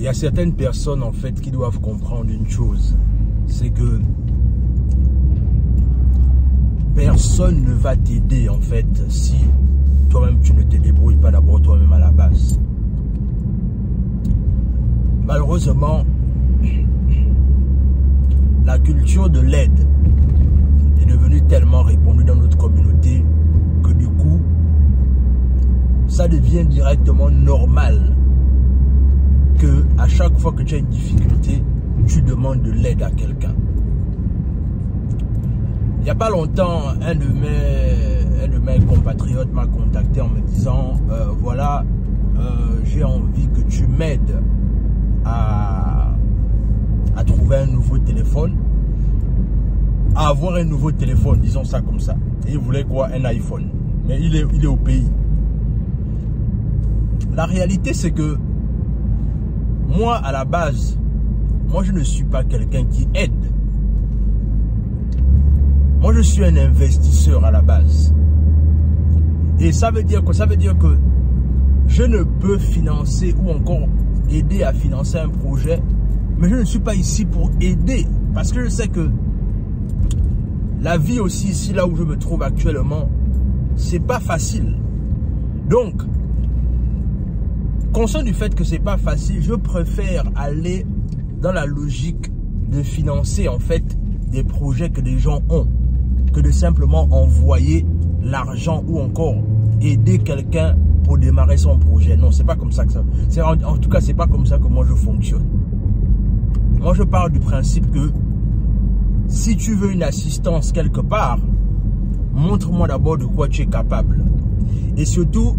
il y a certaines personnes en fait qui doivent comprendre une chose, c'est que personne ne va t'aider en fait si toi-même tu ne te débrouilles pas d'abord toi-même à la base. Malheureusement, la culture de l'aide est devenue tellement répandue dans notre communauté que du coup, ça devient directement normal que à chaque fois que tu as une difficulté, tu demandes de l'aide à quelqu'un. Il n'y a pas longtemps, un de mes compatriotes m'a contacté en me disant voilà, j'ai envie que tu m'aides à trouver un nouveau téléphone, à avoir un nouveau téléphone, disons ça comme ça. Et il voulait quoi? Un iPhone. Mais il est au pays. La réalité, c'est que moi, à la base, moi, je ne suis pas quelqu'un qui aide. Moi, je suis un investisseur à la base. Et ça veut dire que je ne peux financer ou encore aider à financer un projet, mais je ne suis pas ici pour aider. Parce que je sais que la vie aussi ici, là où je me trouve actuellement, c'est pas facile. Donc, conscient du fait que c'est pas facile, je préfère aller dans la logique de financer en fait des projets que des gens ont, que de simplement envoyer l'argent ou encore aider quelqu'un pour démarrer son projet. Non, c'est pas comme ça que ça. En tout cas, c'est pas comme ça que moi je fonctionne. Moi, je parle du principe que si tu veux une assistance quelque part, montre-moi d'abord de quoi tu es capable. Et surtout,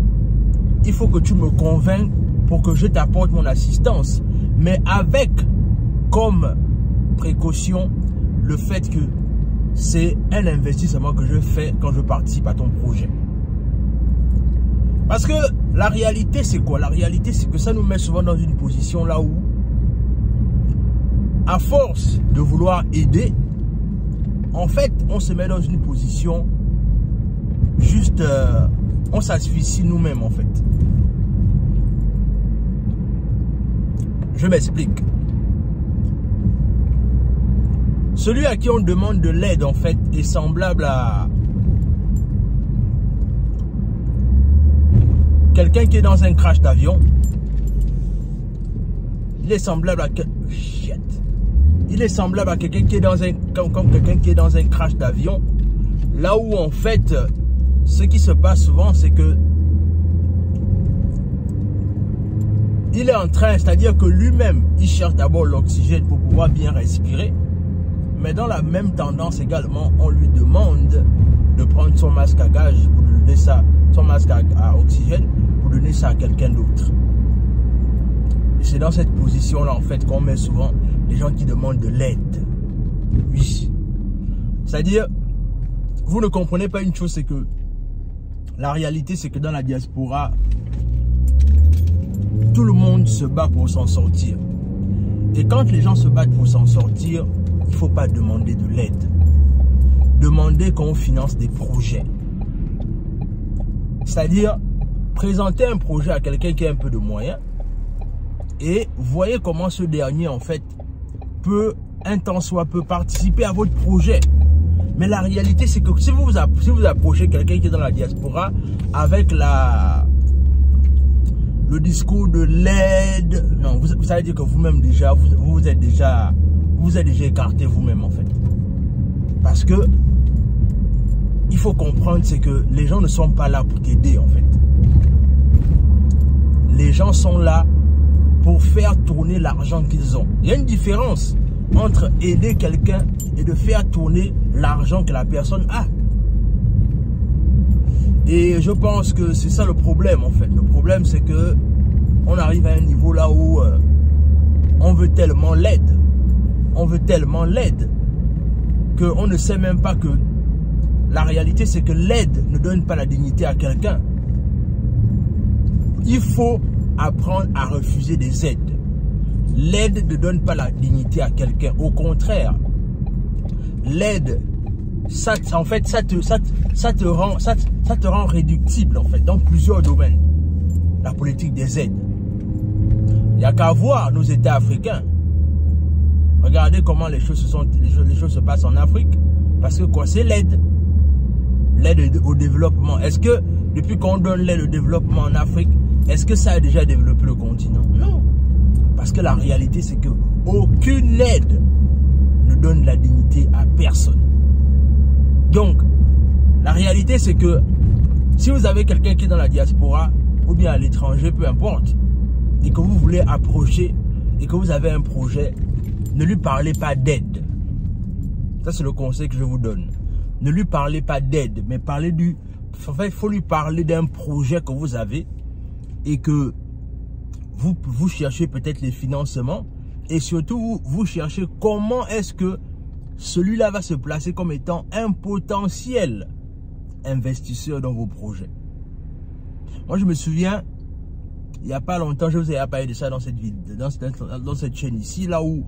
il faut que tu me convainques pour que je t'apporte mon assistance. Mais avec comme précaution le fait que c'est un investissement que je fais quand je participe à ton projet. Parce que la réalité, c'est quoi? La réalité, c'est que ça nous met souvent dans une position là où, à force de vouloir aider, en fait, on se met dans une position juste, on s'asphyxie nous-mêmes en fait. Je m'explique. Celui à qui on demande de l'aide en fait est semblable à quelqu'un qui est dans un crash d'avion. Il est semblable à quelqu'un qui est dans un crash d'avion. Là où en fait, ce qui se passe souvent, c'est que il est en train, c'est-à-dire que lui-même, il cherche d'abord l'oxygène pour pouvoir bien respirer. Mais dans la même tendance également, on lui demande de prendre son masque à gaz pour donner ça, son masque à oxygène pour donner ça à quelqu'un d'autre. Et c'est dans cette position-là en fait qu'on met souvent les gens qui demandent de l'aide. Oui. C'est-à-dire, vous ne comprenez pas une chose, c'est que la réalité, c'est que dans la diaspora, tout le monde se bat pour s'en sortir. Et quand les gens se battent pour s'en sortir, il ne faut pas demander de l'aide. Demandez qu'on finance des projets. C'est-à-dire, présenter un projet à quelqu'un qui a un peu de moyens et voyez comment ce dernier, en fait, peut, un temps soit peu, participer à votre projet. Mais la réalité, c'est que si vous approchez quelqu'un qui est dans la diaspora avec le discours de l'aide, non, vous savez dire que vous-même déjà, vous êtes déjà écarté vous-même en fait. Parce que il faut comprendre, c'est que les gens ne sont pas là pour t'aider en fait. Les gens sont là pour faire tourner l'argent qu'ils ont. Il y a une différence entre aider quelqu'un et de faire tourner l'argent que la personne a. Et je pense que c'est ça le problème en fait. Le problème, c'est que on arrive à un niveau là où on veut tellement l'aide. On veut tellement l'aide qu'on ne sait même pas que la réalité, c'est que l'aide ne donne pas la dignité à quelqu'un. Il faut apprendre à refuser des aides. L'aide ne donne pas la dignité à quelqu'un. Au contraire, l'aide, ça te rend réductible en fait dans plusieurs domaines. La politique des aides. Il n'y a qu'à voir nos États africains. Regardez comment les choses se passent en Afrique. Parce que quoi, c'est l'aide. L'aide au développement. Est-ce que, depuis qu'on donne l'aide au développement en Afrique, est-ce que ça a déjà développé le continent? Non. Parce que la réalité, c'est que aucune aide ne donne la dignité à personne. Donc, la réalité, c'est que si vous avez quelqu'un qui est dans la diaspora, ou bien à l'étranger, peu importe, et que vous voulez approcher, et que vous avez un projet, ne lui parlez pas d'aide. Ça, c'est le conseil que je vous donne. Ne lui parlez pas d'aide, mais parlez du... En fait, il faut lui parler d'un projet que vous avez et que vous cherchez peut-être les financements et surtout, vous cherchez comment est-ce que celui-là va se placer comme étant un potentiel investisseur dans vos projets. Moi, je me souviens, il n'y a pas longtemps, je vous ai parlé de ça dans cette vidéo, dans cette chaîne ici, là où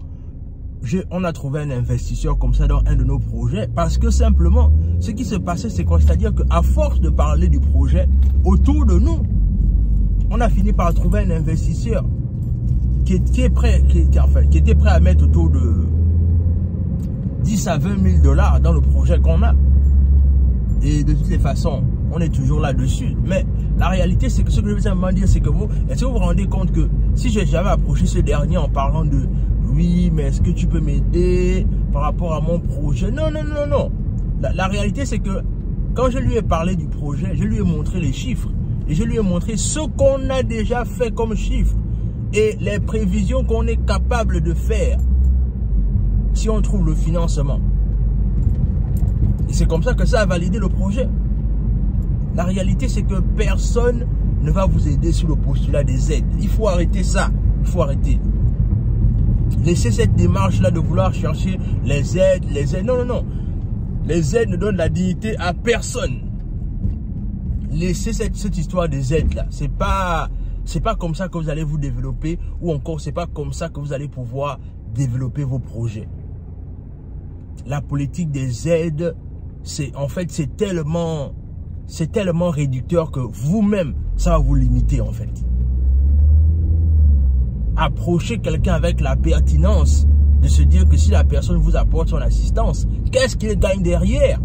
on a trouvé un investisseur comme ça dans un de nos projets parce que simplement, ce qui se passait, c'est quoi? C'est-à-dire qu'à force de parler du projet autour de nous, on a fini par trouver un investisseur qui était prêt à mettre autour de 10 à 20 000 $ dans le projet qu'on a. Et de toutes les façons, on est toujours là-dessus. Mais la réalité, c'est que ce que je veux simplement dire, c'est que vous, est-ce que vous vous rendez compte que si j'avais approché ce dernier en parlant de oui, mais est-ce que tu peux m'aider par rapport à mon projet? Non, non, non, non. La réalité, c'est que quand je lui ai parlé du projet, je lui ai montré les chiffres. Et je lui ai montré ce qu'on a déjà fait comme chiffres. Et les prévisions qu'on est capable de faire si on trouve le financement. Et c'est comme ça que ça a validé le projet. La réalité, c'est que personne ne va vous aider sur le postulat des aides. Il faut arrêter ça. Il faut arrêter. Laissez cette démarche-là de vouloir chercher les aides. Non, non, non. Les aides ne donnent la dignité à personne. Laissez cette histoire des aides-là. C'est pas comme ça que vous allez vous développer, ou encore c'est pas comme ça que vous allez pouvoir développer vos projets. La politique des aides, c'est tellement réducteur que vous-même, ça va vous limiter en fait. Approchez quelqu'un avec la pertinence de se dire que si la personne vous apporte son assistance, qu'est-ce qu'il gagne derrière?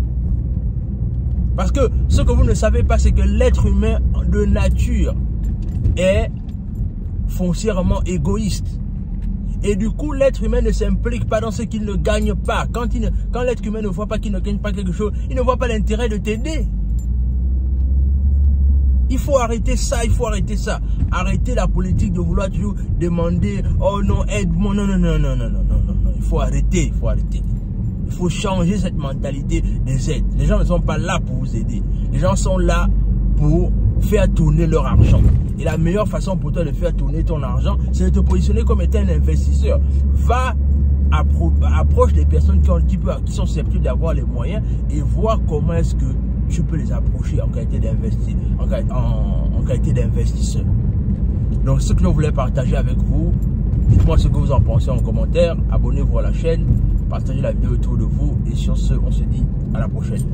Parce que ce que vous ne savez pas, c'est que l'être humain de nature est foncièrement égoïste. Et du coup, l'être humain ne s'implique pas dans ce qu'il ne gagne pas. Quand l'être humain ne voit pas qu'il ne gagne pas quelque chose, il ne voit pas l'intérêt de t'aider. Il faut arrêter ça, il faut arrêter ça. Arrêtez la politique de vouloir toujours demander « Oh non, aide-moi ». Non, non, non, non, non, non, non, non. Il faut arrêter, il faut arrêter. Il faut changer cette mentalité des aides. Les gens ne sont pas là pour vous aider. Les gens sont là pour faire tourner leur argent. Et la meilleure façon pour toi de faire tourner ton argent, c'est de te positionner comme étant un investisseur. Va, approche des personnes qui sont susceptibles d'avoir les moyens et voir comment est-ce que tu peux les approcher en qualité d'investisseur. Donc, ce que je voulais partager avec vous, dites-moi ce que vous en pensez en commentaire. Abonnez-vous à la chaîne, partagez la vidéo autour de vous. Et sur ce, on se dit à la prochaine.